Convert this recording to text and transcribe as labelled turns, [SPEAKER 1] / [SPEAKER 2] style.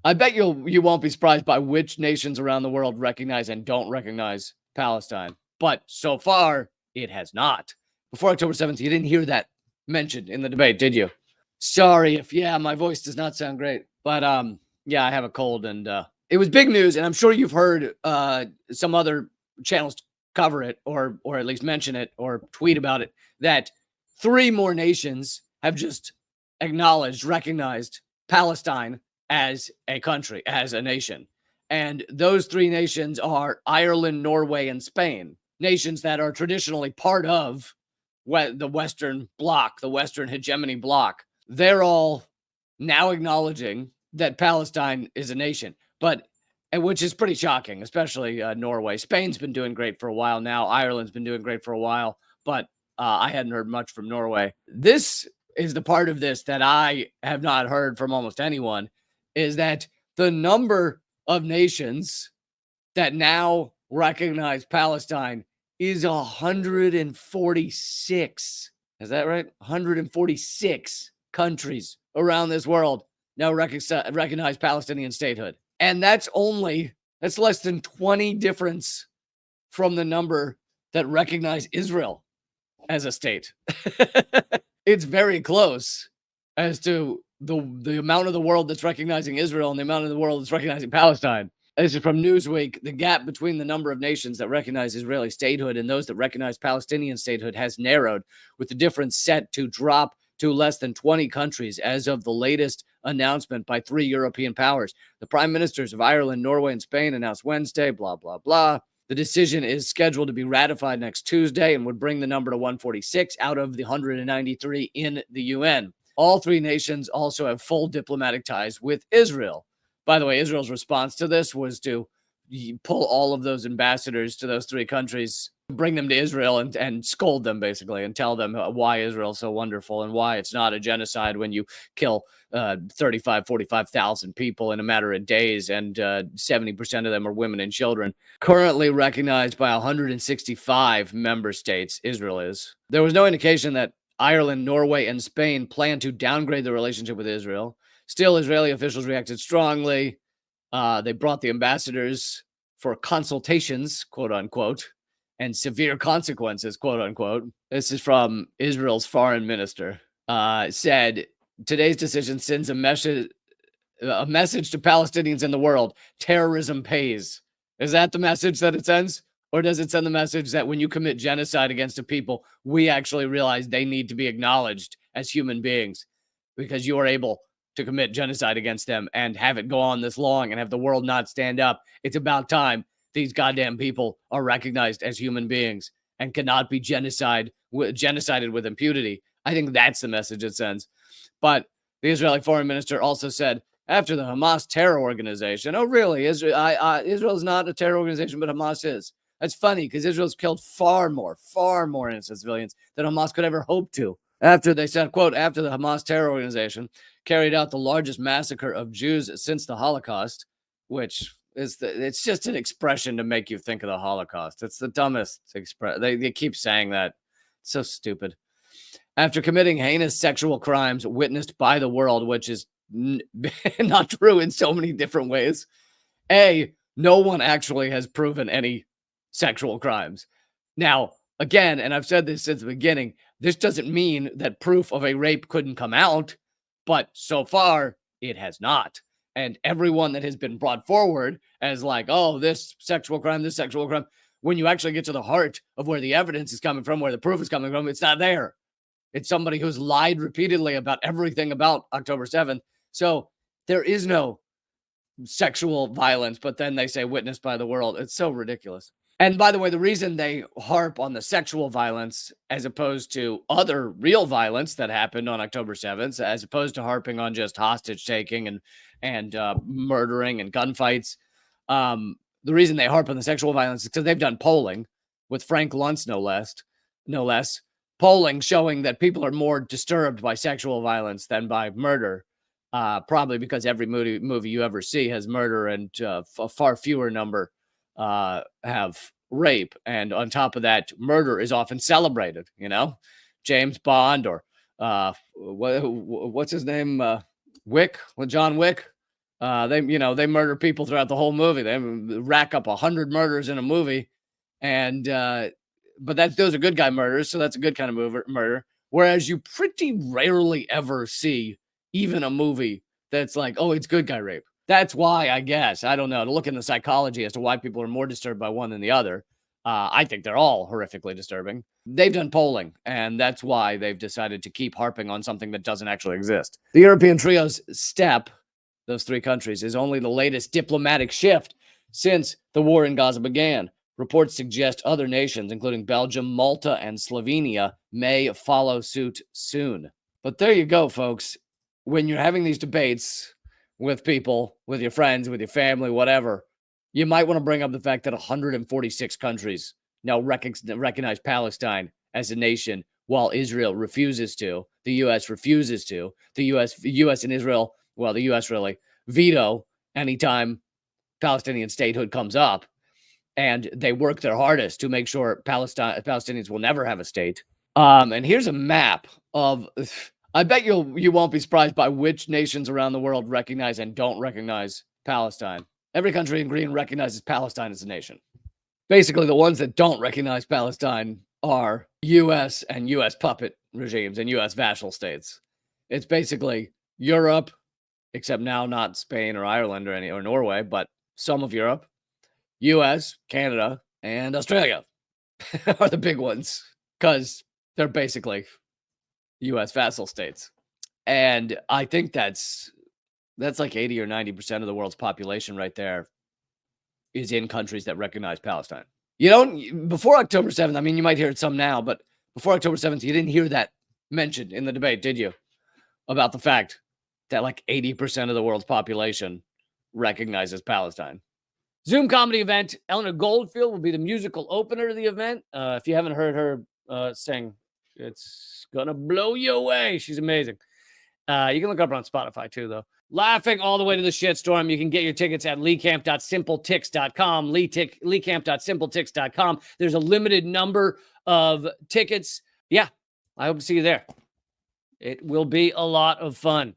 [SPEAKER 1] I bet you won't be surprised by which nations around the world recognize and don't recognize Palestine. But so far, it has not. Before October 7th, you didn't hear that mentioned in the debate, did you? Sorry if my voice does not sound great. But yeah, I have a cold and it was big news, and I'm sure you've heard some other channels cover it or at least mention it or tweet about it, that 3 more nations have just recognized Palestine as a country, as a nation. And those 3 nations are Ireland, Norway, and Spain, nations that are traditionally part of the Western bloc, the Western hegemony bloc. They're all now acknowledging that Palestine is a nation, which is pretty shocking, especially Norway. Spain's been doing great for a while now. Ireland's been doing great for a while, but I hadn't heard much from Norway. This is the part of this that I have not heard from almost anyone, is that the number of nations that now recognize Palestine is 146. Is that right? 146 countries around this world now recognize Palestinian statehood. And that's less than 20 difference from the number that recognize Israel as a state. It's very close as to the amount of the world that's recognizing Israel and the amount of the world that's recognizing Palestine. This is from Newsweek. The gap between the number of nations that recognize Israeli statehood and those that recognize Palestinian statehood has narrowed, with the difference set to drop to less than 20 countries as of the latest announcement by 3 European powers. The prime ministers of Ireland, Norway, and Spain announced Wednesday, blah, blah, blah. The decision is scheduled to be ratified next Tuesday and would bring the number to 146 out of the 193 in the UN. All 3 nations also have full diplomatic ties with Israel. By the way, Israel's response to this was to pull all of those ambassadors to those 3 countries, bring them to Israel and scold them, basically, and tell them why Israel's so wonderful and why it's not a genocide when you kill 45,000 people in a matter of days, and 70% of them are women and children. Currently recognized by 165 member states, Israel is. There was no indication that Ireland, Norway, and Spain plan to downgrade the relationship with Israel. Still, Israeli officials reacted strongly. They brought the ambassadors for consultations, quote unquote, and severe consequences, quote unquote. This is from Israel's foreign minister. Said today's decision sends a message to Palestinians in the world. Terrorism pays. Is that the message that it sends? Or does it send the message that when you commit genocide against a people, we actually realize they need to be acknowledged as human beings because you are able to commit genocide against them and have it go on this long and have the world not stand up? It's about time these goddamn people are recognized as human beings and cannot be genocided with impunity. I think that's the message it sends. But the Israeli foreign minister also said, after the Hamas terror organization, oh, really? Israel is not a terror organization, but Hamas is. That's funny because Israel's killed far more innocent civilians than Hamas could ever hope to. After they said, quote, after the Hamas terror organization carried out the largest massacre of Jews since the Holocaust, which is it's just an expression to make you think of the Holocaust. It's the dumbest expression. They keep saying that. It's so stupid. After committing heinous sexual crimes witnessed by the world, which is not true in so many different ways. No one actually has proven any sexual crimes. Now, again, and I've said this since the beginning, this doesn't mean that proof of a rape couldn't come out, but so far it has not. And everyone that has been brought forward as like, oh, this sexual crime, when you actually get to the heart of where the evidence is coming from, where the proof is coming from, it's not there. It's somebody who's lied repeatedly about everything about October 7th. So there is no sexual violence, but then they say witnessed by the world. It's so ridiculous. And by the way, the reason they harp on the sexual violence as opposed to other real violence that happened on October 7th, as opposed to harping on just hostage taking and murdering and gunfights, the reason they harp on the sexual violence is because they've done polling with Frank Luntz, no less, polling showing that people are more disturbed by sexual violence than by murder. Probably because every movie you ever see has murder and a far fewer number have rape. And on top of that, murder is often celebrated, James Bond or what's his name? John Wick. They murder people throughout the whole movie. They rack up 100 murders in a movie, and but those are good guy murders, so that's a good kind of murder. Whereas you pretty rarely ever see even a movie that's like, oh, it's good guy rape. That's why, I guess, I don't know, to look in the psychology as to why people are more disturbed by one than the other. I think they're all horrifically disturbing. They've done polling, and that's why they've decided to keep harping on something that doesn't actually exist. The European trio's step, those three countries, is only the latest diplomatic shift since the war in Gaza began. Reports suggest other nations, including Belgium, Malta, and Slovenia, may follow suit soon. But there you go, folks. When you're having these debates with people, with your friends, with your family, whatever, you might want to bring up the fact that 146 countries now recognize Palestine as a nation, while Israel refuses to. The U.S. refuses to. The U.S. and Israel, well, the U.S. really veto anytime Palestinian statehood comes up, and they work their hardest to make sure Palestinians will never have a state. And here's a map of. I bet you won't be surprised by which nations around the world recognize and don't recognize Palestine. Every country in green recognizes Palestine as a nation. Basically, the ones that don't recognize Palestine are U.S. and U.S. puppet regimes and U.S. vassal states. It's basically Europe, except now not Spain or Ireland or Norway, but some of Europe, U.S., Canada, and Australia are the big ones because they're basically U.S. vassal states. And I think that's like 80 or 90% of the world's population right there is in countries that recognize Palestine. Before October 7th, I mean, you might hear it some now, but before October 7th, you didn't hear that mentioned in the debate, did you? About the fact that like 80% of the world's population recognizes Palestine. Zoom comedy event. Eleanor Goldfield will be the musical opener of the event. If you haven't heard her sing, it's going to blow you away. She's amazing. You can look up her on Spotify too, though. Laughing all the way to the shitstorm. You can get your tickets at leecamp.simpletix.com. Leecamp.simpletix.com. There's a limited number of tickets. Yeah, I hope to see you there. It will be a lot of fun.